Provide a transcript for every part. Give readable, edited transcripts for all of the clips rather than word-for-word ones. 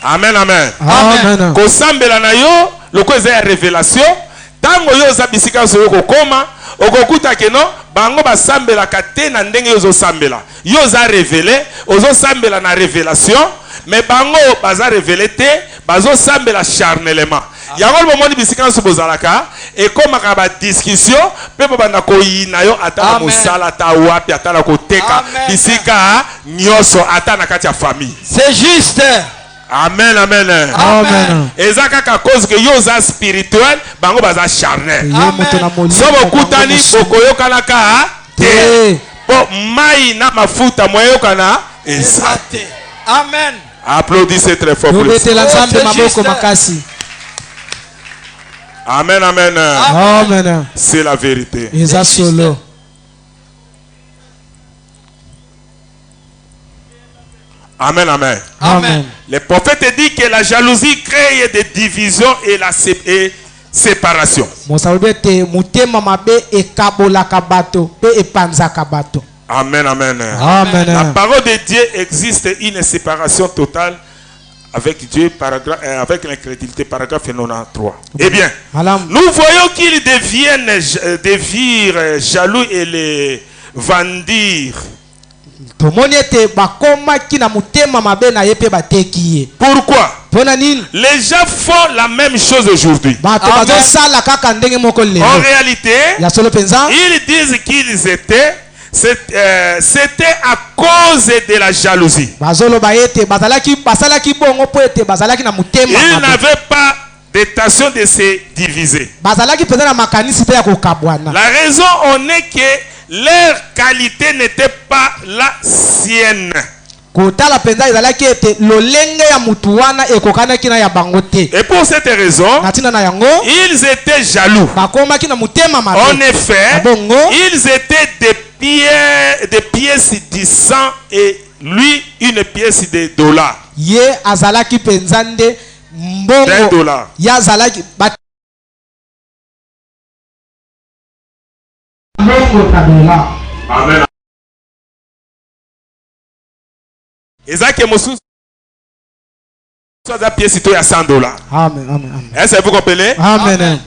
Amen, amen. Amen. Kosambela na yo, loko eza ya révélation. Tango yo za bisika so ko koma, okokuta keno bango basambela kate na ndenge yo zo sambela. Yo za révélé, ozo sambela na révélation, mais bango baza révélé te, bazo sambela charnellement. Yango le moment bisika so bozalaka et comme ka discussion, pe banda ko yina yo atala musala ta wapi atala ko teka bisika nyoso atana kati ya famille. C'est juste. Amen, amen. Amen. Ezaka ka cause que yo za spirituel, bango baza charnel. Sobo kutani bokoyo kanaka te. Bo mai na mafuta moyo kana ezate. Amen. Applaudissez très fort. Amen, amen. Amen. C'est la vérité. Amen, amen. Amen. Le prophète dit que la jalousie crée des divisions et la séparation. Amen, amen. Amen. La parole de Dieu existe une séparation totale avec Dieu, avec l'incrédulité, paragraphe 93. Eh bien, nous voyons qu'ils deviennent jaloux et les vendir. Pourquoi? Les gens font la même chose aujourd'hui. En réalité, ils disent qu'ils étaient. C'était à cause de la jalousie. Ils n'avaient pas d'intention de se diviser. La raison en est que leur qualité n'était pas la sienne. Et pour cette raison, ils étaient jaloux. En effet, ils étaient des pièces de 100 et lui une pièce de $. $1. Amen. Ezaki Mosu soit la pièce de $100. Amen. Est-ce que vous comprenez? Amen.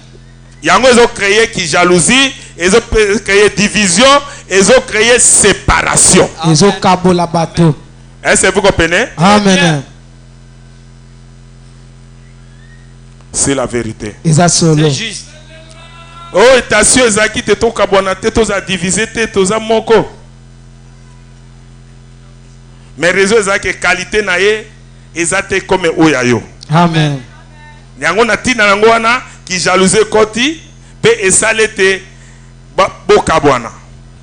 Ils ont créé qui jalousie, ils ont créé division, ils ont créé séparation. Ils ont câble la bateau. Est-ce que vous comprenez? Amen. C'est la vérité. C'est juste. Oh, attention, Ezaki te to kabona te to za diviser te to za moko. Mais réseau Ezaki qualité na ye ezate comme oyayo. Amen. Nyango na tina nango wana qui jalousie koti pe esalete bokabwana.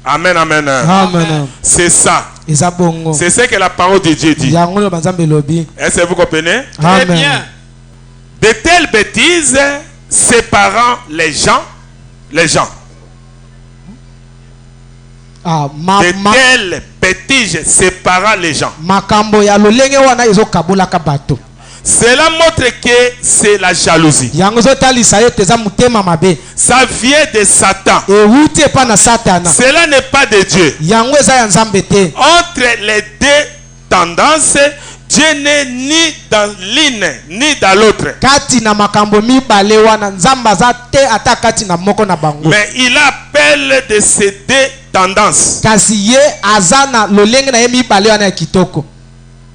Amen, amen. Amen. C'est ça. C'est ce que la parole de Dieu dit. Est-ce que vous comprenez? Très bien. De telles bêtises séparant les gens. De telles bêtises séparant les gens. Cela montre que c'est la jalousie. Ça vient de Satan. Cela n'est pas de Dieu. Entre les deux tendances, Dieu n'est ni dans l'une ni dans l'autre. Mais il appelle de ces deux tendances.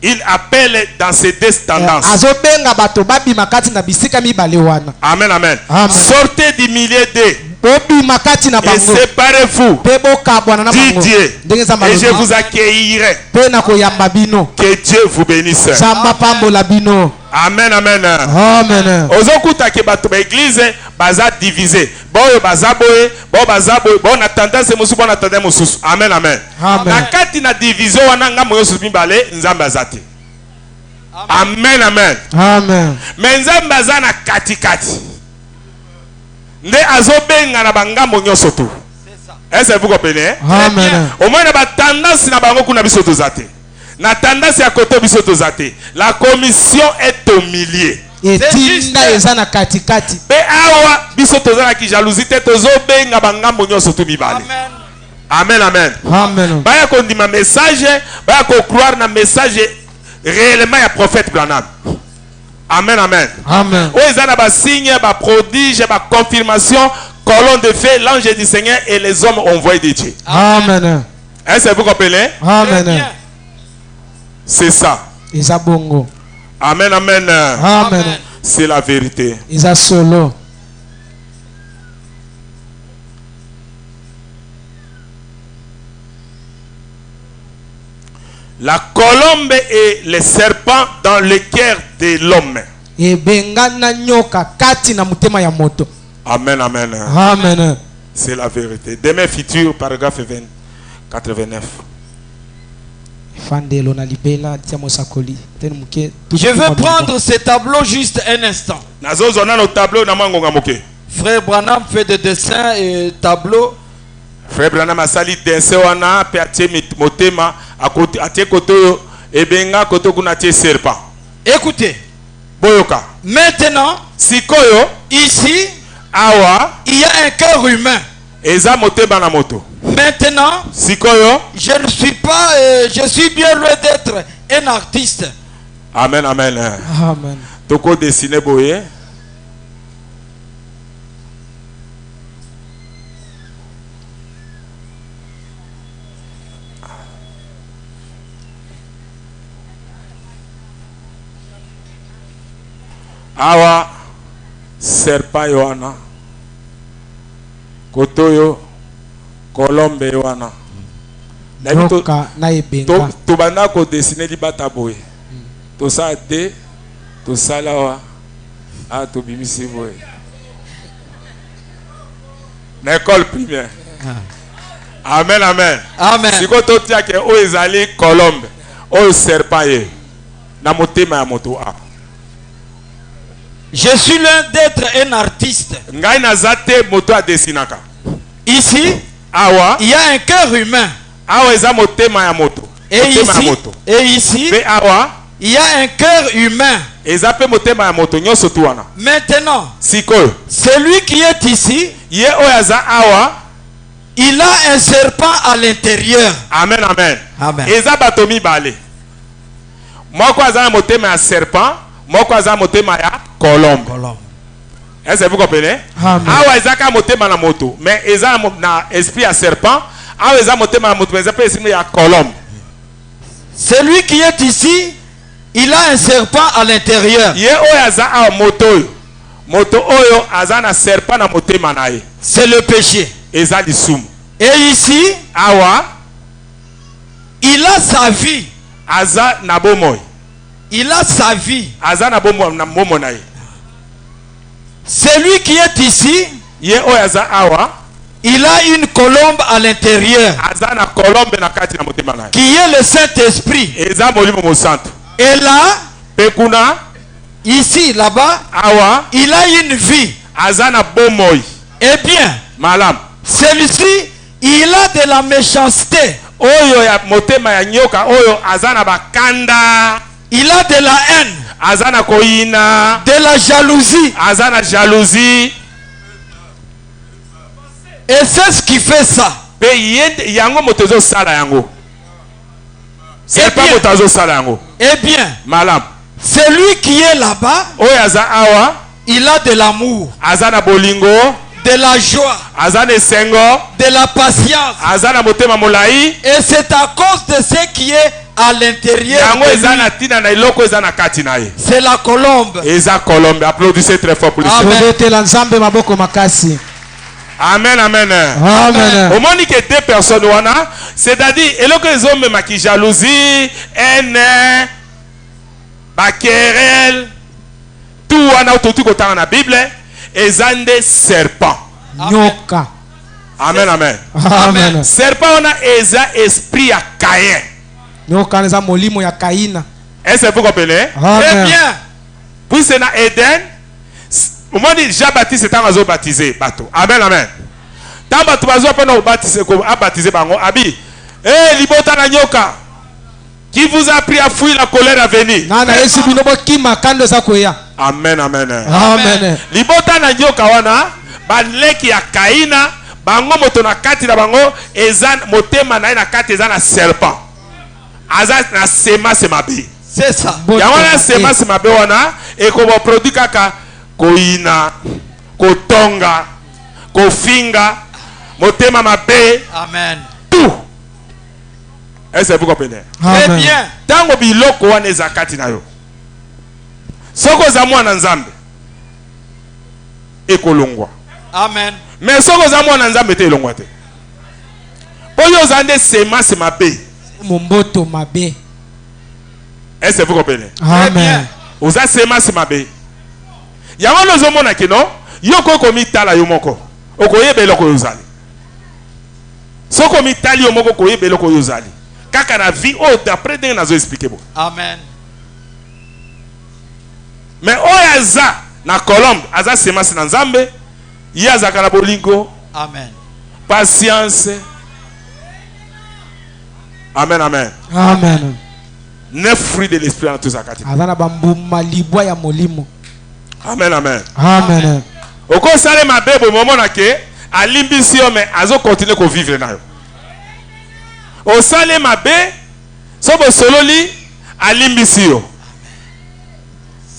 Il appelle dans ces deux tendances. Amen, amen. Sortez du milieu d'eux et séparez-vous du Dieu. Et je vous accueillerai. Que Dieu vous bénisse. Amen, amen. Amen. Ozokuta ke bato ba église baza divisé. Boyo baza boye, bo baza boye, bo na tendance musu bo na tendance musu. Amen, amen. Na kati na division wana nga moyo subi bale nzambe azate. Amen, amen. Amen. Mais nzambe aza na kati kati. Nde azobenga na bangambo nyonso tu. Est-ce que vous comprenez? Amen. Au moins na ba tendance na bango kuna biso tozate. Na tendance à côté biso tozate. La commission est au milieu. Et pe awa biso tozana ki jalousie te tozobenga bangambo nyonso tu mibale. Amen, amen. Amen. Baya kondima message, baya ko croire na message réellement ya prophète Branham. Amen, amen. Amen. Où ils ont des signes, des prodiges, des confirmations, colonne de feu, l'ange du Seigneur et les hommes envoyés de Dieu. Amen. Est-ce que vous comprenez? Très Amen. bien. C'est ça. Isa bongo. Amen, amen. Amen. C'est la vérité. Isa solo. La colombe et le serpent dans le cœur de l'homme. Ebengana nyoka kati na mutema ya moto. Amen, amen. Amen. C'est la vérité. Demain futur, paragraphe 89. Fandelo na libela tia mosakoli. Tene muke. Je veux prendre ce tableau juste un instant. Nazo zona no tableau na mango ngamoke. Frère Branham fait des dessins et tableaux. Frère Branham a sali dense wana pe atie motema atie koto ebenga koto kuna tie serpent. Écoutez, Boyoka. maintenant, Sikoyo ici, awa il y a un cœur humain. eza motema na moto. Maintenant, Sikoyo. je ne suis pas, je suis bien loin d'être un artiste. Amen, amen. Amen. Toko dessiner boye. Awa serpa yoana kotoyo kolombe yoana Nyoka na ebenga. to banda ko dessiner libata boye to sa te to sala wa a to bimisi boye na école primaire. Amen, amen. Amen. Siko to tia ke o ezali kolombe o serpa ye na motema ya moto a. Je suis loin d'être un artiste. Ngai nazate moto a dessinaka. Ici, Awa il y a un cœur humain. awa eza motema ya moto. Et Motema ya ici, moto. Pe awa il y a un cœur humain. eza pe motema ya moto nyonso tu wana. Maintenant, Sikoyo celui qui est ici, ye oyo aza awa. il a un serpent à l'intérieur. Amen, amen. Amen. Eza bato mibale. Moko aza na motema ya serpent, moko aza na motema ya colombe. Est-ce que vous comprenez? Amen. Awa eza ka motema na moto, mais eza na esprit ya serpent. Awa eza motema na moto, mais eza pe esprit ya colombe. Celui qui est ici, il a un serpent à l'intérieur. Ye oyo aza awa moto oyo. Moto oyo aza na serpent na motema na ye. C'est le péché. Eza lisumu. Et ici, Awa il a sa vie. aza na bomoi. Il a sa vie. Aza na bomoi na momo na ye. Celui qui est ici, Ye oyo aza awa il a une colombe à l'intérieur, aza na colombe na kati na motema na ye. qui est le Saint-Esprit. Eza molimo mosantu. Et là, Pe kuna ici, là-bas, awa il a une vie. aza na bomoi. Eh bien, Malam. celui-ci, il a de la méchanceté. Oyo ya motema ya nyoka oyo aza na bakanda. Il a de la haine, Aza na koyina. de la jalousie. Aza na jalousie. Et c'est ce qui fait ça. Pe yende yango moto ezosala yango. C'est pas bien. moto azosala yango. Eh bien, Malam. celui qui est là-bas, Oyo aza awa il a de l'amour, aza na bolingo. de la joie, Aza na esengo. de la patience. Aza na motema molai. Et c'est à cause de ce qui est à l'intérieur Yango de eza lui. na tina na eloko eza na kati na ye. C'est la colombe. Eza colombe. Applaudissez très fort pour lui. Amen. Tobetela nzambe maboko makasi. Amen, amen. Amen. Au moins que deux personnes wana, c'est-à-dire eloko ezomema ki jalousie, haine, baquerelle, tout wana otoki kotanga na Bible, ezande serpent. Nyoka. Amen, amen. Amen. Serpent wana eza esprit ya Caïn. Nyoka neza molimo ya Kaina. Est-ce que vous comprenez? Très Amen. bien. Puis c'est na Eden. Au moins Jean-Baptiste est en baptisé bateau. Amen, amen. Tant bateau bazo pena baptiser ko baptiser bango abi. Eh libota na nyoka. Qui vous a appris à fuir la colère à venir? Nana Yesu binobo kima kando za koya. Amen, amen. Amen. Libota na nyoka wana baleki ya Kaina bango moto na kati na bango eza motema na ye na kati eza na serpent. Aza na sema mabe. C'est ça. Ya wana sema mabe wana ekoboproduit kaka koyina, kotonga, kofinga, motema mabe. Amen. Tout. Est-ce que vous comprenez? Très Amen. bien. Tango biloko wana ezakati na yo. Soko za mwana nzambe ekolongwa. Amen. Mais soko za mwana nzambe te elongwa te. Po yo zande semence mabe. Momboto mabe. Est-ce que vous comprenez? Très bien. Amen. Oza semence mabe. Yango no zomona ke no, yo ko komitala yo moko. Okoyeba eloko yo zali. Soko mitali yo moko koyeba eloko yo zali. Kaka na vie o d'après ndenge nazo expliquer bo. Amen. Mais oyo aza na Colombe, aza semence na Nzambe, ye azaka na bolingo, Amen. patience. Amen, amen. Amen. 9 fruits de l'esprit en tout zakati. Azana bambuma libwa ya molimo. Amen, amen. Amen. Oko sale mabebo momona ke alimbisi yo mais azo continuer ko vivre na yo. O sale mabe so bo sololi alimbisi yo.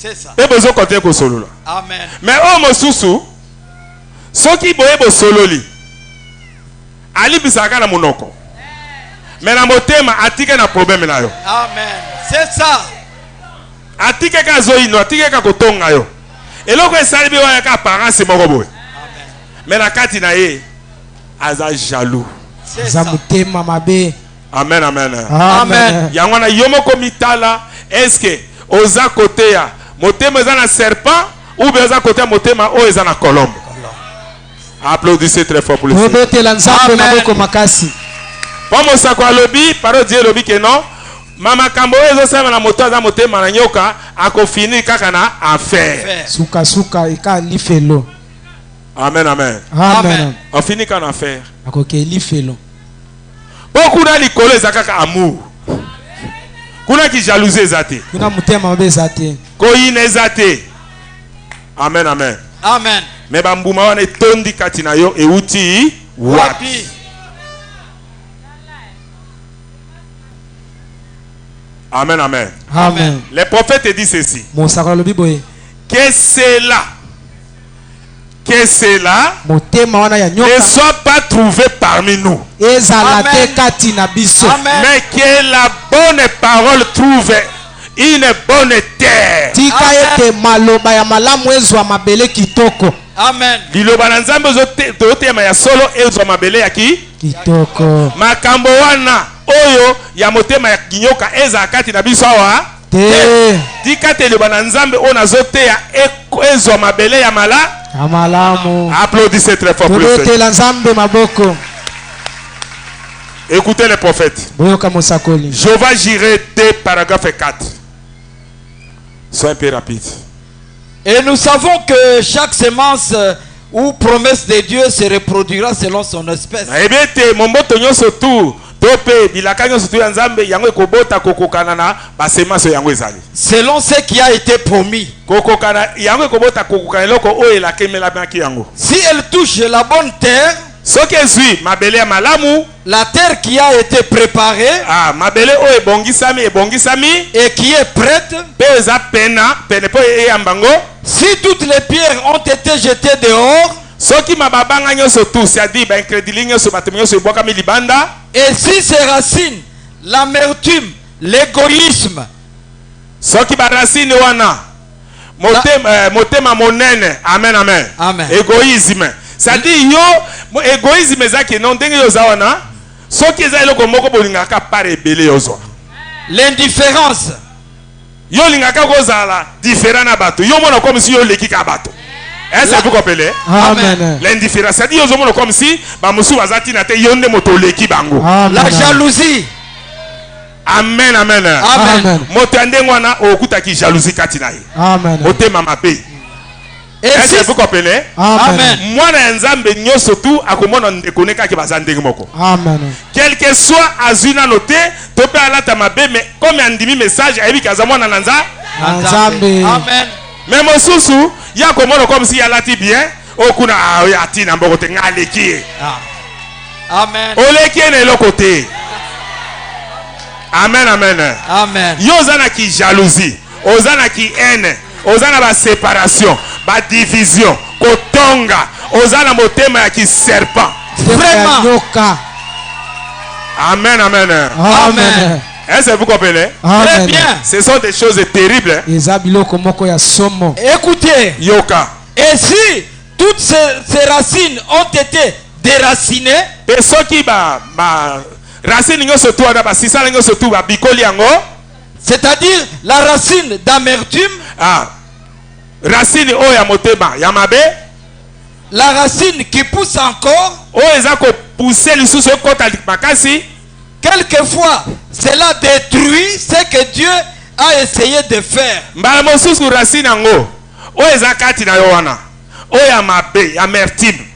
C'est ça. E bozo continuer ko solola. Amen. Mais o mosusu soki boye bo sololi alimbisa kana monoko. Mais na motema atike na problème na yo. Amen. C'est ça. Atike ka zoino, atike ka kotonga yo. Eloko esalibi wa ka apparence moko boye. Amen. Mais na kati na ye aza jaloux. C'est ça. Za mutema mabe. Amen, amen. Amen. Yango na yomoko mitala, est-ce que oza côté ya motema eza na serpent ou bien oza côté ya motema o eza na colombe? Applaudissez très fort pour le Seigneur. Tobetela nzambe Amen. maboko makasi. Pomo sako alobi, parole Dieu lobi ke non. Mama kambo ezo sema na moto aza motema na nyoka akofini kaka na enfer. Faire. Suka suka eka lifelo. Amen, amen. Amen. On finit qu'en enfer. Akoke lifelo. Beaucoup na likolo eza kaka amour. Kuna ki jalousie eza te. Kuna mutema mabe zate. Koyina eza te. Amen, amen. Amen. Mais bambuma wana etondi kati na yo euti wapi? Wapi. Amen, amen. Amen. Les prophètes disent ceci. Mosakala lobi boye. Que cela Motema wana ya ne nyoka soit pas trouvé parmi nous. ezala te Amen. kati na biso. Amen. Mais que la bonne parole trouve une bonne terre. Tika Amen. ete maloba ya malamu ezwa mabele kitoko. Amen. Liloba na nzambe tozotema ya solo ezwa mabele ya ki Kitoko. makambo wana oyo ya motema ya kinyoka eza kati na biso awa Te. tika te liloba na nzambe oyo nazoteya ezwa mabele ya Amalamu. Applaudissez très fort pour le Seigneur. Tobetela nzambe maboko. Écoutez les prophètes. Boyoka mosakoli. Jéhovah Jireh 2 paragraphe 4. Sois un peu rapide. Et nous savons que chaque semence ou promesse de Dieu se reproduira selon son espèce. nayebi ete momboto nyonso tu to mpe bilaka nyonso tu ya nzambe yango ekobota kokokana na basemence yango ezali Selon ce qui a été promis. kokokana yango ekobota kokokana eloko oyo elakemelamaki yango. Si elle touche la bonne terre, soki ezwi mabele ya malamu la terre qui a été préparée mabele oyo ebongisami et qui est prête, mpe eza pene mpo eyamba ngo. si toutes les pierres ont été jetées dehors, soki mababanga nyonso tu c'est-à-dire baincrédili nyonso bato nyonso ebwakami libanda et si ses racines, l'amertume, l'égoïsme, soki barasine wana motema monene amen amen Amen. égoïsme c'est-à-dire yo égoïsme ezaki non ndenge yo za wana soki eza eloko moko bolingaka par ebele yozwa l'indifférence, yo lingaka kozala différent na bato yo mona comme si yo leki ka bato. Est-ce que vous comprenez? Amen. L'indifférence c'est-à-dire yo zomona comme si bamusu bazati na te yo nde moto leki bango. la jalousie. Amen amen. Amen. Amen. Moto ya ndenge wana okutaki jalousie kati na ye Amen. motema mabe. Et Est-ce si, que vous comprenez? Amen. Mwana ya nzambe nyonso tu akomona ndeko ne kaki baza ndenge moko. Amen. Quel que soit azwi nano te to mpe alata mabe mais comme andimi message ayebi kaza mwana na Nzambe. Amen. mais mosusu ya komona comme si alati bien okuna oyo atina mboko te nga aleki ye Amen. oleki ye na eloko te. Amen amen. Amen. Yo oza na ki jalousie oza na ki haine ozana ba séparation, ba division, kotonga, ozana motema ya ki serpent. Vraiment. Nyoka. Amen, amen. Amen. Est-ce que vous comprenez? Très bien. Ce sont des choses terribles. Écoutez. Yoka. Et si toutes ces racines ont été déracinées, et ceux qui c'est-à-dire la racine d'amertume, racine oya motema ya mabe, la racine qui pousse encore, quelquefois cela détruit ce que Dieu a essayé de faire. Racine ango oya kati na yowana oya mabe amertume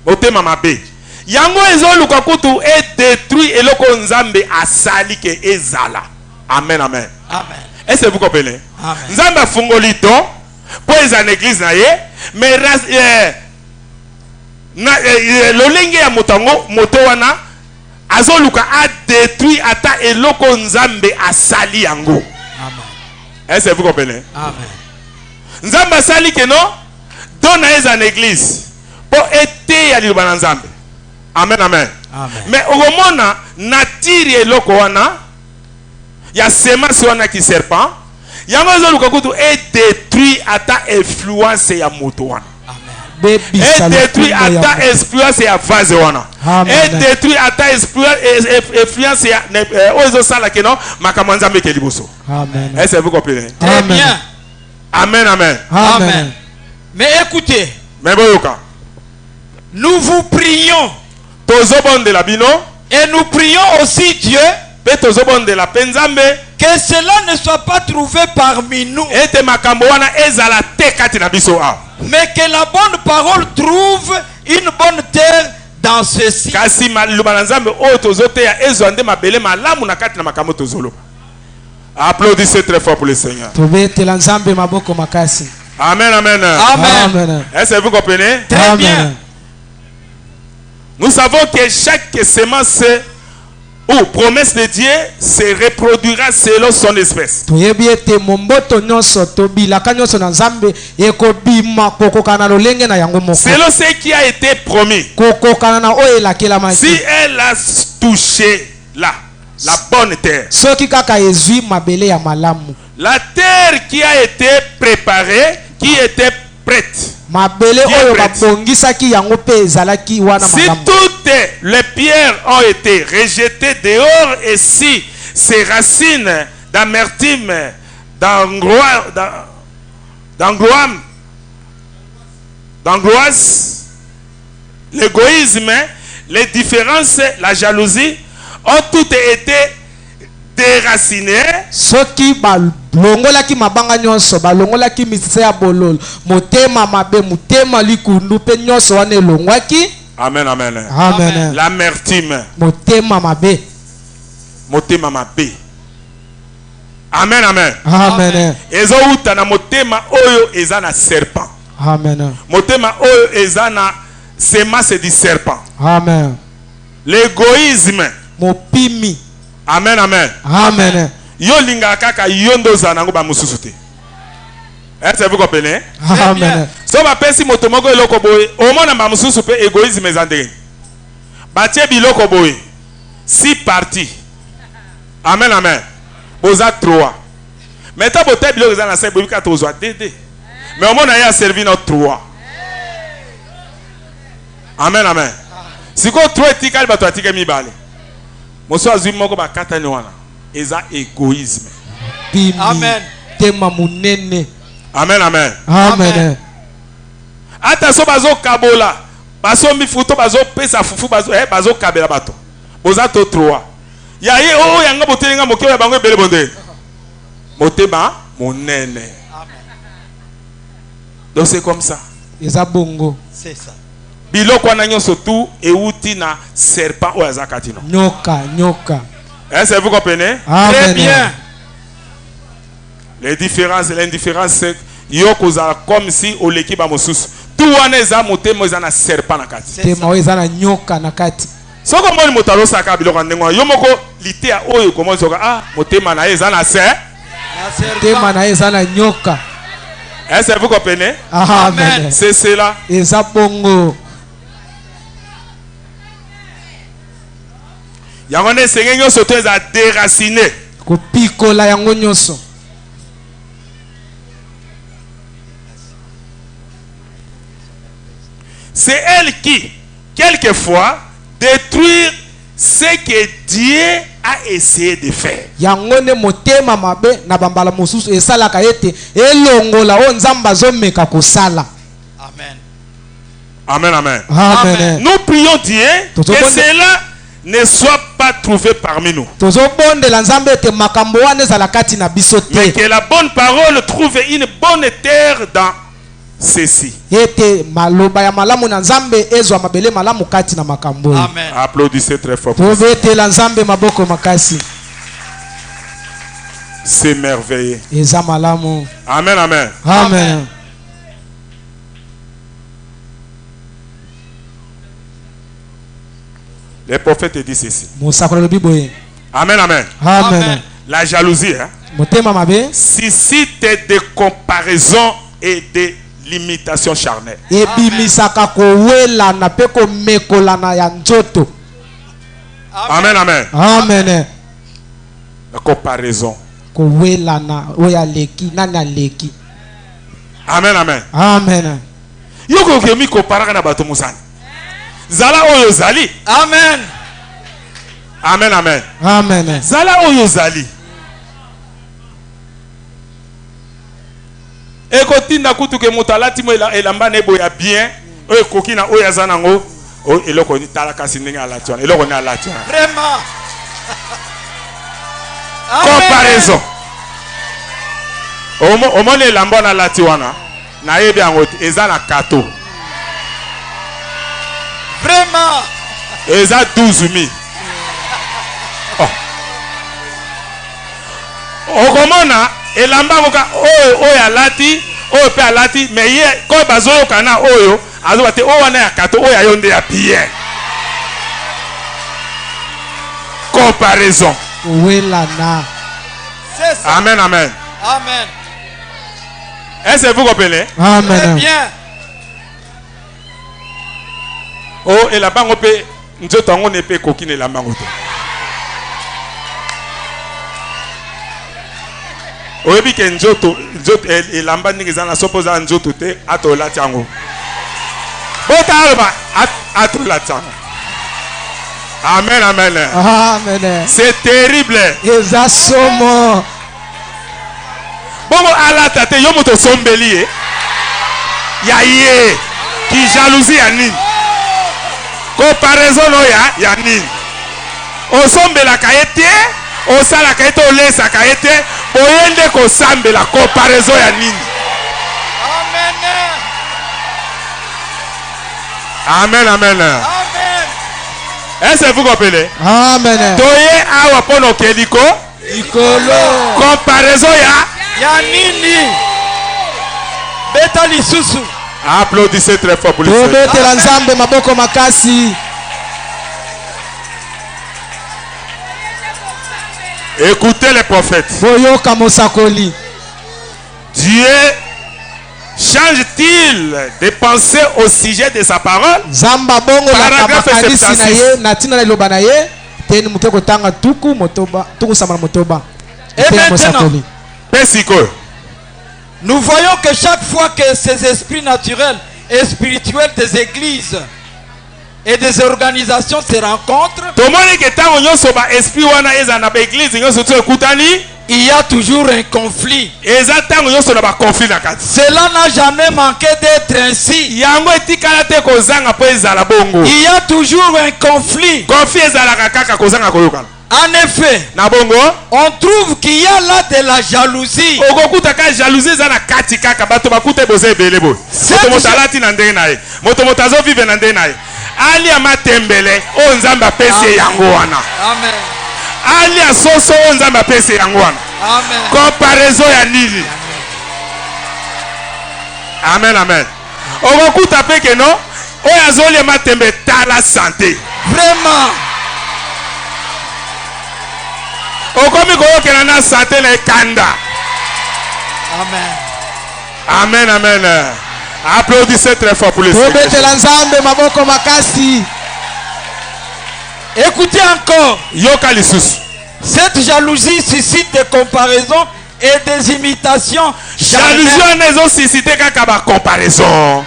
motema mabe yango ezoluka kutu e détruit eloko nzambe asali ke ezala. Amen, amen. Amen. Est-ce que vous comprenez? Amen. Nzambe afungoli don po eza na église na ye, mais lolenge ya motango moto wana azoluka a détruit ata eloko nzambe asali yango. Amen. Est-ce que vous comprenez? Amen. Nzambe asali ke no don na eza na église po ete ya liloba na nzambe. Amen, amen. Amen. Mais omona natiri eloko wana ya semence wana ki serpent yango ezoluka kutu e détruit ata influence ya moto wana. Amen. Et détruit ata influence ya vase wana. Et détruit ata influence ya ozo sala keno makambo nzambe ke liboso. Amen. Est-ce que vous comprenez? Très bien. Amen, amen. Amen. Mais écoutez, mais boyoka, nous vous prions tozobonde la bino et nous prions aussi Dieu pe tozobonde la penzambe que cela ne soit pas trouvé parmi nous, ete makambo wana ezala te kati na biso a, mais que la bonne parole trouve une bonne terre dans ceci. kasi maluba na nzambe oyo tozoteya ezwa nde mabele malamu na kati na makambo tozoloba. Applaudissez très fort pour le Seigneur. Amen, amen. Amen. Est-ce que vous comprenez? Très bien. Nous savons que chaque semence ou promesse de Dieu se reproduira selon son espèce. Selon ce qui a été promis. Si elle a touché là, la bonne terre, la terre qui a été préparée, qui était prête, si toutes les pierres ont été rejetées dehors, et si ces racines d'amertume, d'angoisse, l'égoïsme, les différences, la jalousie ont toutes été déracinées, balongolaki mabanga nyonso balongolaki misisa ya bololo motema mabe motema likundu pe nyonso wana elongwaki. Amen, amen. Amen. L'amertume, motema mabe, motema mabe. Amen, amen. Amen. Ezo uta na motema oyo eza na serpent. Amen. Motema oyo eza na semence du serpent. Amen. L'égoïsme, mopimi. amen, amen. Amen. Yo linga kaka yondo za nango ba mususu te. Est-ce que vous comprenez? Amen. So ba pesi moto moko eloko boye, omona ba mususu pe égoïsme ezandenge. Batie biloko boye. 6 parties. Amen, amen. Boza 3. Mais ta bote biloko ezana 5 boye ka tozwa dédé. Mais omona ya servi no 3. Amen, amen. Siko 3 etikali bato atike mibale. Moso azwi moko ba katani wana. Eza égoïsme. Amen. Tema munene. Amen, amen. Amen. Ata so bazo kabola, baso mifuto bazo pesa fufu bazo kabela bato. Boza to 3. Ya ye o yanga botelinga moke ya bango ebele bonde. Motema munene. Amen. Donc c'est comme ça. Eza bongo. C'est ça. Biloko wana nyonso tu euti na serpent o azakati no. Nyoka. Est-ce que vous comprenez? Amen. Très bien. Les différences, l'indifférence, c'est yokoza comme si oleki ba mosusu. Tout wana eza motema eza na serpent na kati. Tema eza na nyoka na kati. Soko mboni motalo saka biloko ndengo yo moko litea oyo komo soka motema na eza na tema na eza na nyoka. Est-ce que vous comprenez? Amen. C'est cela. Eza bongo. Yango ne senge nyonso to eza déraciné. Kopikola yango nyonso. C'est elle qui, quelquefois, détruit ce que Dieu a essayé de faire. Yango ne motema mabe na bambala mosusu esalaka ete elongola o nzamba azomeka kosala. Amen. Amen, amen. Amen. Nous prions Dieu Tozo que bonde- cela ne soit pas trouvé parmi nous. Tozobondela nzambe ete makambo wana ezala kati na biso Mais te. que la bonne parole trouve une bonne terre dans ceci. Ete maloba ya malamu na nzambe ezwa mabele malamu kati na makambo oyo. Amen. Applaudissez très fort. Tobetela nzambe maboko makasi. C'est merveilleux. Eza malamu. Amen, amen. Amen. Le prophète dit ceci. Musakolo lobi boye. Amen, amen. Amen. La jalousie hein, Motema mabe suscite des comparaisons et des limitations charnelles. ebimisaka kowelana pe komekolana ya nzoto. Amen, amen. Amen. La comparaison. Kowelana oyo aleki nani aleki. Amen, amen. Amen. Yoko kemi komparaka na bato musani. Zala oyo zali. Amen. Amen, amen. Amen. Zala oyo zali. Ekotinda kutuke mutalati mo elamba ne boya bien. Oyo kokina oyo azanango. O eloko ni talaka sinenga alatiwana. Eloko ni alatiwana. Vraiment. Comparaison. Omone elamba na latiwana. Na yebi yango eza na kato. Vraiment. Eza 12,000. Oh. Okomona elamba ngoka oyo alati oyo pe alati mais ye ko bazoyo kana oyo azoba te oyo wana ya kato oyo ayonde ya bien. Comparaison. Kowelana. C'est ça. Amen, amen. Amen. Est-ce que vous comprenez? Très Amen. bien. Oh elamba ngo pe nzoto yango ne pe kokine elamba ngo te. Oyebi ke nzoto elamba ndenge eza na sopo za nzoto te atolati yango. Bota aloba atolati yango. Amen, amen. Amen. C'est terrible. Eza somo. Bongo alata te yo moto sombeli ye. Ya ye ki jalousie ya nini? Comparaison no ya nini? Osombelaka ye te, osalaka ye te, olesaka ye te, boyende kosambela comparaison ya nini? Amen. Amen, amen. Amen. Est-ce que vous comprenez? Amen. Toye awa pono keliko, Ikolo. comparaison ya. Ya nini? Beta lisusu. Applaudissez très fort pour le Seigneur. Tobetela nzambe maboko makasi. Écoutez les prophètes. Boyoka mosakoli. Dieu change-t-il de penser au sujet de sa parole? Zamba bongo la Paragraphe makanisi na 76. ye na tina na liloba na ye teni muke kotanga tuku motoba tuku sama motoba. Et Te maintenant, mosakoli. Pesiko. nous voyons que chaque fois que ces esprits naturels et spirituels des églises et des organisations se rencontrent, Tomoni ke tango nyonso ba esprit wana eza na ba église nyonso to ekutani, il y a toujours un conflit. eza tango nyonso na ba conflit na kati. Cela n'a jamais manqué d'être ainsi. Yango etikala te kozanga po ezala bongo. Il y a toujours un conflit. Conflit ezalaka kaka kozanga koyokana. En effet, Na bongo, on trouve qu'il y a là de la jalousie. okokuta ka jalousie eza na kati kaka bato bakute boza ebele boye. Moto moto alati na ndenge na ye. Moto moto azovive na ndenge na ye. Ali ya matembele oyo nzambe apesi ye yango wana. Amen. Ali ya soso oyo nzambe apesi ye yango wana. Amen. Comparaison ya nini? Amen, amen. Okokuta pe ke no oyo azoliema tembe tala santé. Vraiment. Okomi koyokela na santé na ekanda. Amen. Amen, amen. Applaudissez très fort pour le Seigneur. tobetela nzambe maboko makasi. Écoutez encore. Yoka lisusu. Cette jalousie suscite des comparaisons et des imitations. Jalousie on a suscité kaka ba comparaison.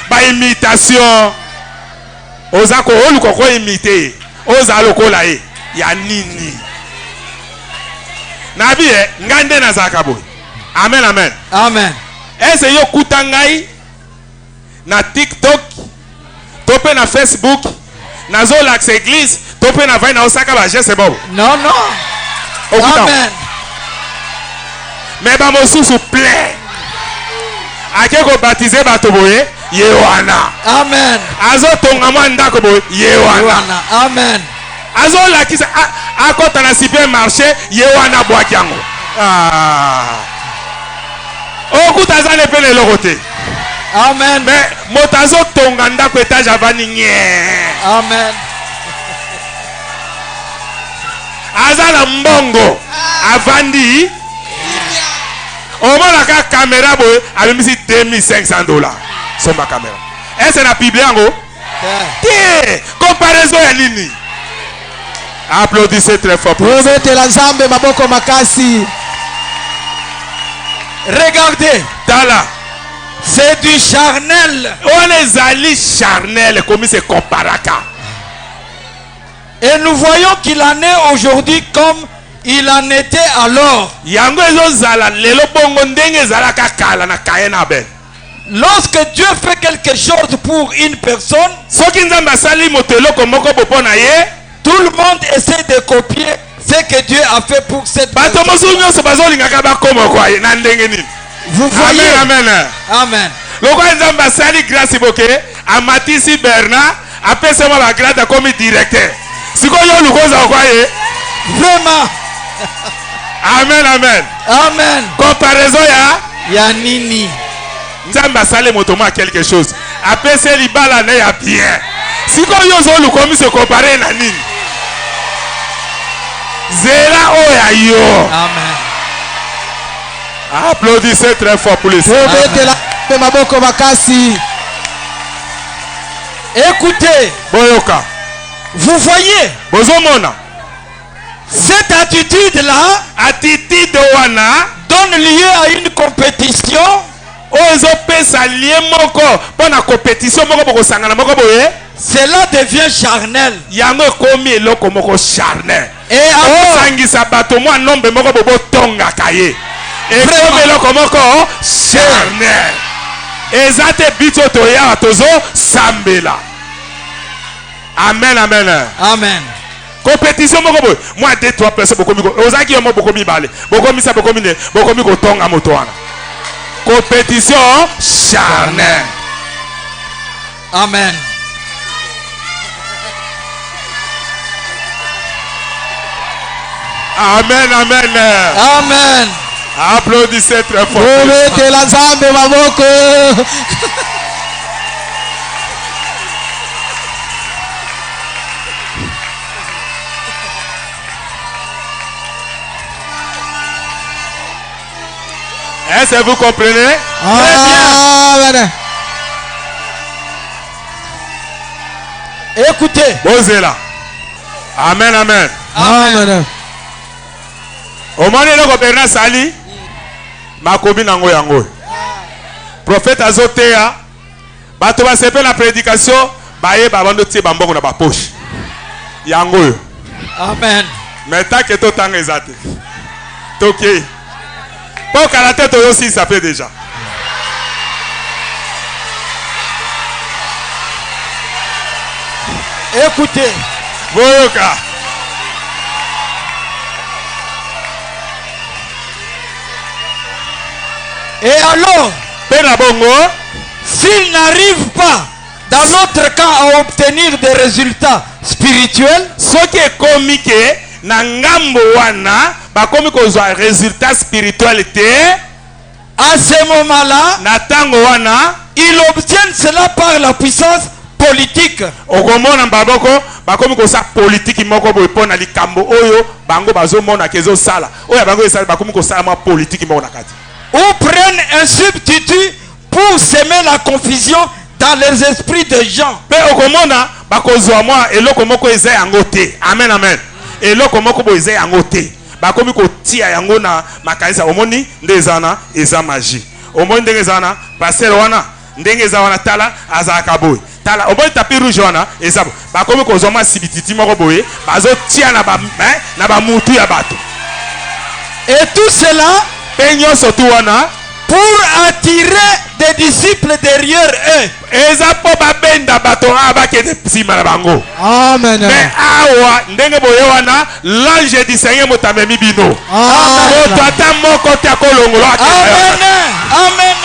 Ba imitation. Oza ko oluko ko imiter. Oza lokola e. Ya nini. Nabi ngande na zakabo. Amen, amen. Amen. Est-ce yo kutangai na TikTok, topé na Facebook, na Zolax église, topé na vai na Osaka ba c'est bon. Non, non. Amen. Mais ba mosusu plein. Akeko baptiser bato boye, Yewana. Amen. Azo tonga mwa ndako boye, Yewana. Amen. Azo lakisa akota na supermarché, Yewana bwaki yango. Okuta zane pe le lokote. Amen. Mais motazo tonga ndako etage avani nye. Amen. Azala mbongo avandi. Omona ka caméra boy abimisi $2500. Somba caméra. Est-ce la Bible yango? Tiens, comparaison ya nini? Applaudissez très fort. tobetela nzambe maboko makasi. Regardez. Tala. C'est du charnel. On les alliés charnel comme c'est comparaka. Et nous voyons qu'il en est aujourd'hui comme il en était alors. Yango ezozala lelo bongo ndenge zalaka kala na kayena ben. Lorsque Dieu fait quelque chose pour une personne, Soki nzamba sali motelo komoko bopona ye, tout le monde essaie de copier ce que Dieu a fait pour cette bato personne. mosu nyonso bazolingaka bakoma kwa ye na ndenge nini. Vous voyez? Amen, amen. Amen. Loko nzamba sali grâce boke amatisi Bernard apesa ma ba grade comme directeur. Siko yo lukoza kwa ye. Vraiment. Amen, amen. Amen. Comparaison ya Yanini. nzamba sale motoma quelque chose. Apesa libala na ya bien. Siko yo zo lukomi se comparer na nini. Zela oya yo. Amen. Applaudissez très fort pour le Seigneur. tobetela nzambe maboko makasi. Écoutez, Boyoka. vous voyez, Bozomona. cette attitude-là Attitude wana donne lieu à une compétition. ozo pesa lié moko pona compétition moko boko sangana moko boye. Cela devient charnel. Yango komi eloko moko charnel. Et alors, Sangisa bato mwa nombe moko bobo tonga kaye. Et comme eloko moko charnel. Ezate bito toya tozo sambela. Amen, amen. Amen. Compétition moko boye. Moi 2-3 personnes bokomi ko. Ozaki yomo bokomi bale. Bokomi sa bokomi ne. Bokomi ko tonga moto wana. Compétition charnel. Amen. Amen, amen. Amen. Applaudissez très fort. tobetela nzambe maboko. Est-ce que vous comprenez? Amen. Écoutez. Bozela. Amen, amen. Amen. Omoni loko Bernard Sali. Makobi nango yango. Prophète azotea. Bato ba sepe la prédication. Baye babando tie bamboko na ba poche. Yango. Amen. Mais tant que to tanga ezate. Toké. Pour qu'à la tête aussi ça fait déjà. Écoutez. Boyoka. Et alors, Pena bongo. s'il n'arrive pas dans l'autre cas à obtenir des résultats spirituels, Soki ekomi ke na ngambo wana bakomi kozwa résultat spirituel te à ce moment-là, na tango wana ils obtiennent cela par la puissance politique. okomona baboko bakomi kosa politique moko boye pona likambo oyo bango bazomona kezo sala oyo bango esala bakomi kosala ma politique moko na kati ou prennent un substitut pour semer la confusion dans les esprits des gens. Pe okomona bakozwa mwa eloko moko eza yango te. Amen amen. Eloko moko bo eza yango te. Bakomi kotia yango na makanisa omoni ndezana eza magie. Omoni ndenge zana passer wana ndenge za wana tala azaka boy. Tala omoni tapis rouge wana eza bakomi kozwa mwa sibititi moko boye bazo tia na ba mutu ya bato. Et tout cela Penyo sotu wana pour attirer des disciples derrière eux. eza po babenda bato abakende nsima na bango. Amen. Mais awa ndenge boye wana l'ange du Seigneur motamemi bino. Moto ata moko te akolongolo akende. Amen.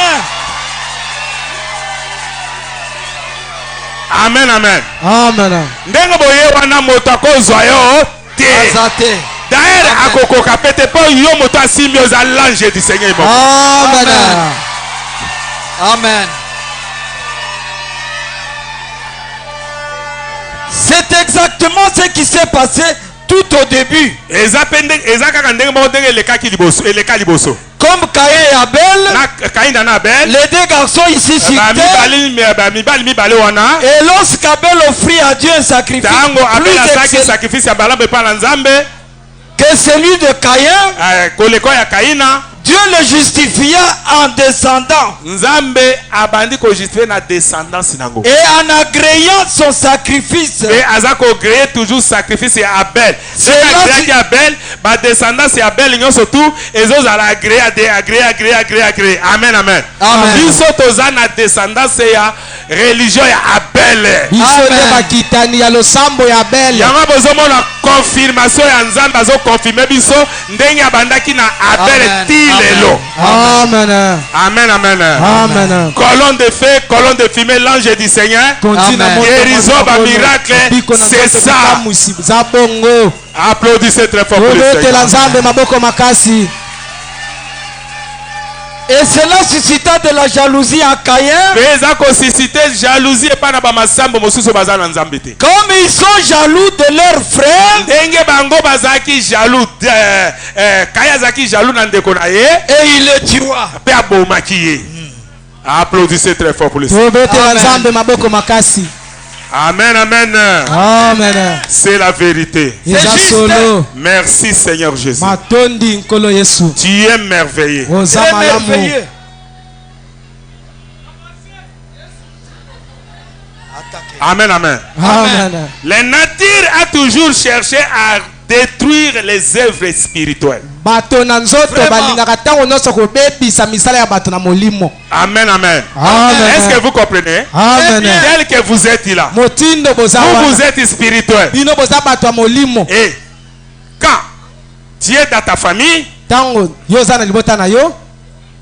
Amen amen. Amen. Ndenge boye wana moto akozwa yo te. Azate. D'ailleurs akokoka pete po yo moto asimbi oza l'ange du Seigneur. Amen. Amen. C'est exactement ce qui s'est passé tout au début. Comme Caïn et Abel, les deux garçons ici cités, et lorsqu'Abel offrit à Dieu un sacrifice plus que celui de Caïn, Dieu le justifia en descendant. Et en agréant son sacrifice. Et Azako gré toujours sacrifice à Abel. C'est Abel, ma descendance c'est Abel, ils surtout et ils ont agréé. Amen, amen. Ils sont aux na descendance c'est religion ya Abel. Ils sont bakitani ya losambo ya Abel. Yanga bozomo la confirmation ya Nzamba zo confirmer biso ndenge abandaki na Abel tilelo. Amen. Amen, amen. Amen. Colonne de feu, colonne de fumée, l'ange du Seigneur. Guérison, miracle, c'est ça. Applaudissez très fort pour le Seigneur. Et cela suscita de la jalousie en Caïn. Comme ils sont jaloux de leur frère. Et il le tua. Applaudissez très fort pour le Seigneur. Amen, amen. Amen. C'est la vérité. C'est juste. Merci Seigneur Jésus. Tu es merveilleux. C'est merveilleux. Amen, amen. Amen. La nature a toujours cherché à détruire les œuvres spirituelles. Amen, amen. Est-ce que vous comprenez? Amen. Tel que vous êtes là, vous êtes spirituel. Et quand tu es dans ta famille,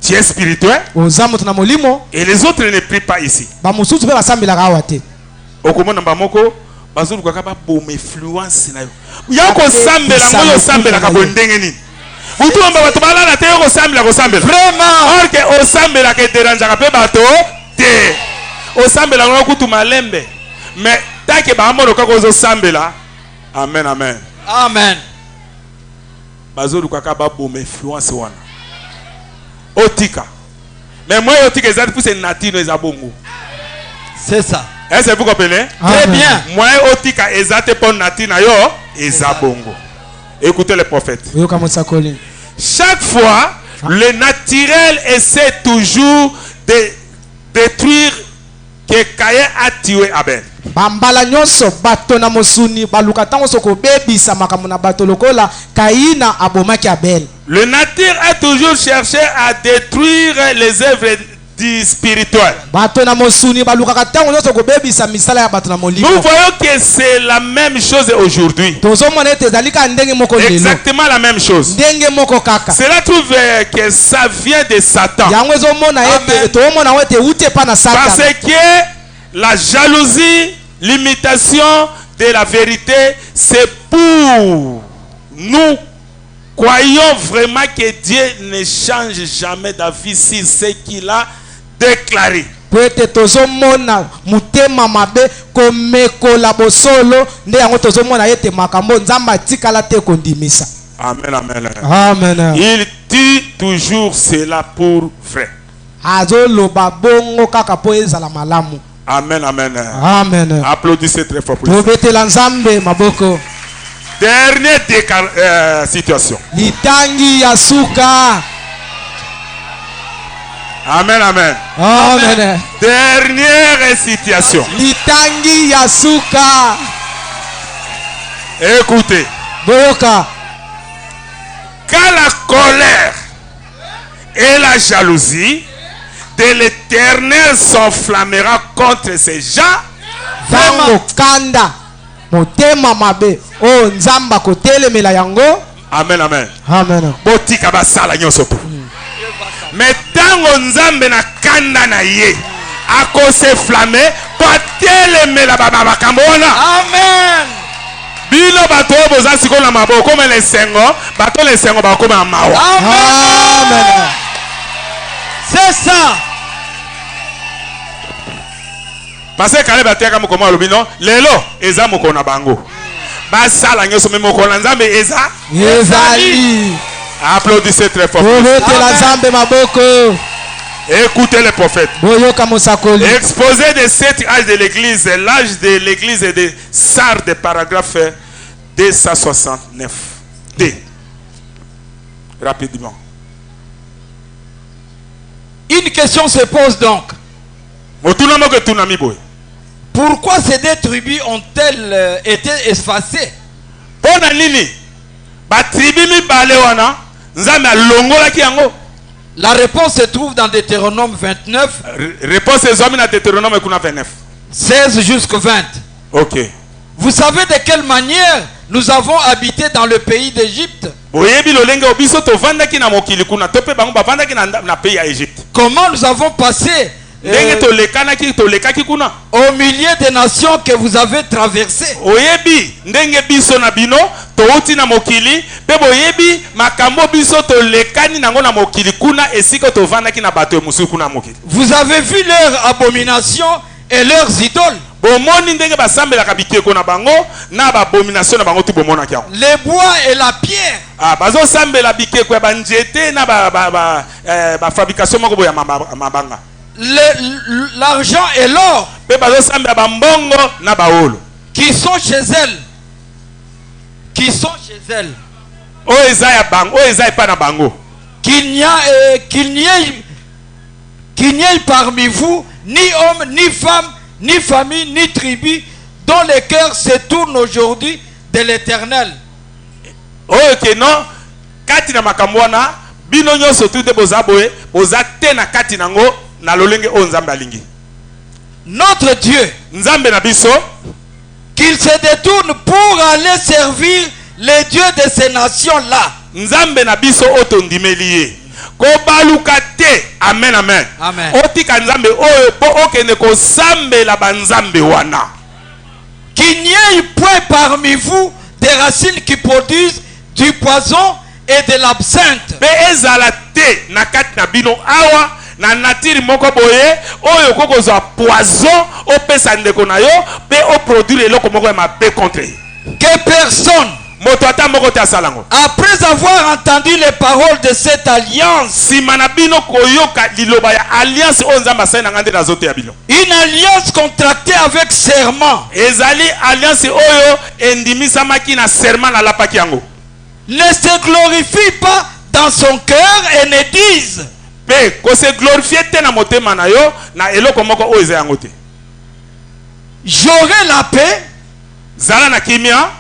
tu es spirituel. Et les autres ne prient pas ici. Bazulu kwa kaba bom influence na yo. Yako sambela ngoyo sambela ka bondenge ni. Utu amba bato balala te yoko sambela ko sambela. Vraiment, or que o sambela ke deranja ka pe bato te. O sambela ngoyo kutu malembe. Mais take ba amoro ka ko zo sambela. Amen, amen. Amen. Bazulu kwa kaba bom influence wana. Otika. Mais moi otika ezali pour c'est natino ezabongo. C'est ça. Est-ce que vous comprenez? Très bien. Moi, otika ezate pon natina yo ezabongo. Écoutez le prophète. Chaque fois, le naturel essaie toujours de détruire que Caïn a tué Abel. Bambala nyonso bato na mosuni baluka tango soko bebisa makambo na bato lokola Kaina abomaki Abel. Le nature a toujours cherché à détruire les œuvres du spirituel. Nous voyons que c'est la même chose aujourd'hui. Exactement la même chose. Cela trouve que ça vient de Satan. Parce que la jalousie, l'imitation de la vérité, c'est pour nous. Croyons vraiment que Dieu ne change jamais d'avis sur ce qu'il a déclaré. Amen, amen. Amen. Il dit toujours cela pour vrai. Azoloba bongo kaka po ezala malamu. Amen, amen. Amen. Applaudissez très fort pour ça. Tobetela nzambe maboko. Dernière situation. Litangi ya suka. Amen, amen. Amen. Dernière situation. Litangi ya suka. Écoutez. Boyoka. Quand la colère et la jalousie de l'Éternel s'enflammera contre ces gens, Tango kanda. Motema mabe. O nzamba kotelemela yango. amen, amen. Amen. Botika basala nyoso to. Mais tango nzambe na kanda na ye akose flamme kotelemela makambo wana. Amen. Bino bato boza siko na mabo comme les sengo, bato les sengo ba comme mawa. Amen. C'est ça. Parce que quand les kama koma lobino lelo eza moko na bango. Basala nyoso memo ko na nzambe eza Ezali. Applaudissez très fort. Tobetela nzambe maboko. Écoutez les prophètes. Boyoka musakoli. Exposé de 7 âges de l'église, l'âge de l'église est de Sardes, paragraphe 269. D. Rapidement. Une question se pose donc. Pourquoi ces deux tribus ont-elles été effacées? La réponse se trouve dans Deutéronome 29. Réponse est dans Deutéronome 29. 16 jusqu'au 20. Ok. Vous savez de quelle manière nous avons habité dans le pays d'Égypte? Comment nous avons passé au milieu des nations que vous avez traversées? Vous avez vu leurs abominations et leurs idoles. Les bois et la pierre. L'argent et l'or qui sont chez elles. Qui sont chez elles. Qu'il n'y ait parmi vous ni homme, ni femme, ni famille, ni tribu dont les cœurs se tournent aujourd'hui de l'Éternel. Notre Dieu, qu'il se détourne pour aller servir les dieux de ces nations-là. Amen, amen. Amen. Qu'il n'y ait point parmi vous des racines qui produisent du poison et de l'absinthe. Na nature moko boye oyo kokozwa poison opesa ndeko na yo pe o produire eloko moko ya mabe contre. Que personne moto ata moko te asalango après avoir entendu les paroles de cette alliance, simana bino koyoka liloba ya alliance o nzamba sai na ngande na zote ya bino, une alliance contractée avec serment, ezali alliance oyo endimisamaki na serment na lapaki yango, ne se glorifie pas dans son cœur et ne dise pe ko se glorifier te na motema na yo na eloko moko o eza yango te. J'aurai la paix. Zala na kimia.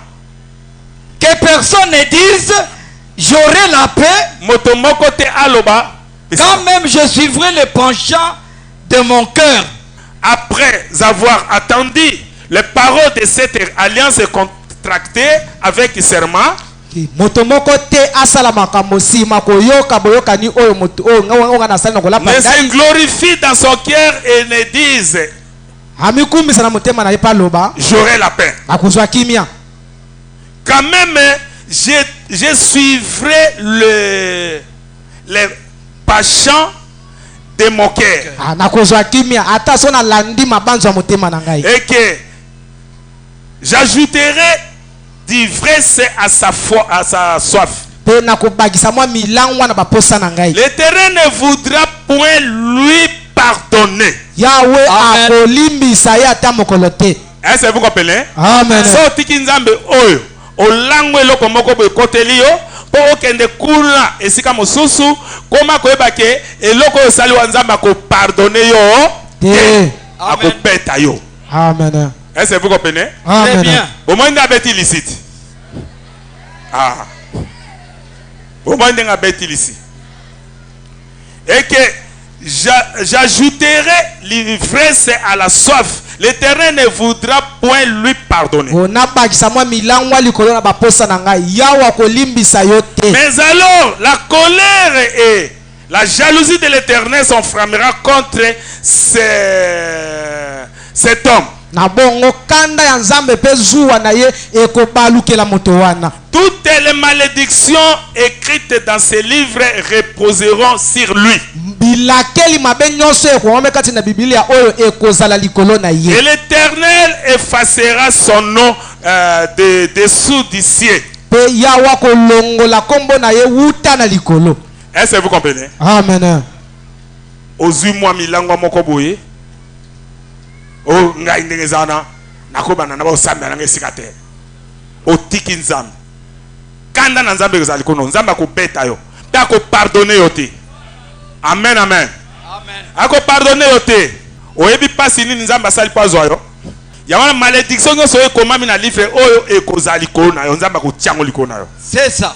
Que personne ne dise j'aurai la paix. Moto moko te aloba. Quand même je suivrai le penchant de mon cœur. Après avoir attendu les paroles de cette alliance contractée avec serment, motomoko te asala makambo sima koyoka boyoka ni oyo moto oyo nga na sala ngola pa. Ne se glorifie dans son cœur et ne dise amikumisa na motema na yepa loba j'aurai la paix. Akuzwa kimia. Quand même je suivrai les passions de mon cœur. Nakuzwa kimia ata sona landi mabanzo motema na ngai. Et que j'ajouterai d'ivresse à sa foi, à sa soif. pe nakobakisa mwa milangu wana baposa na ngai. L'Éternel ne voudra point lui pardonner. Yahweh Amen. akolimbisa ye ata mokolo te. Est-ce que vous comprenez? Amen. So tiki nzambe oyo olango eloko moko boye koteli yo po okende kuna esika mosusu koma koyeba ke eloko oyo osali wa nzambe akopardonne yo te. akobeta yo. Amen. Est-ce que vous comprenez? Très Amen. bien. Au moins d'abet illicite. Ah. Au moins d'abet illicite. Et que j'ajouterai l'ivresse à la soif. L'Éternel ne voudra point lui pardonner. Onabakisa mwa milangu likolo na baposa na ngai. Yahweh akolimbisa yo te. Mais alors, la colère et la jalousie de l'Éternel s'enflammera contre cet homme. Na bongo kanda ya nzambe pe zuwa na ye ekobalukela moto wana. Toutes les malédictions écrites dans ces livres reposeront sur lui. Bilakeli mabe nyonso ekwame kati na Biblia oyo ekozala likolo na Et ye. l'Éternel effacera son nom dessous du ciel. Pe Yahweh kolongola kombo na ye wuta na likolo. Est-ce que vous comprenez? Amen. Ozui mwa milango moko boye. O ngai ndenge zana nakobana na ba osambela na ngesika te. Otiki nzambe. Kanda na nzambe kozali kono nzambe akobeta yo. Pe akopardonner yo te. Amen, amen. Amen. Ako pardonner yo te. Oyebi pasi nini nzamba sali pazwa yo. Ya wana malédiction nyonso ekomami na livre oyo ekozali ko na yo nzamba ko tiango liko na yo. C'est ça.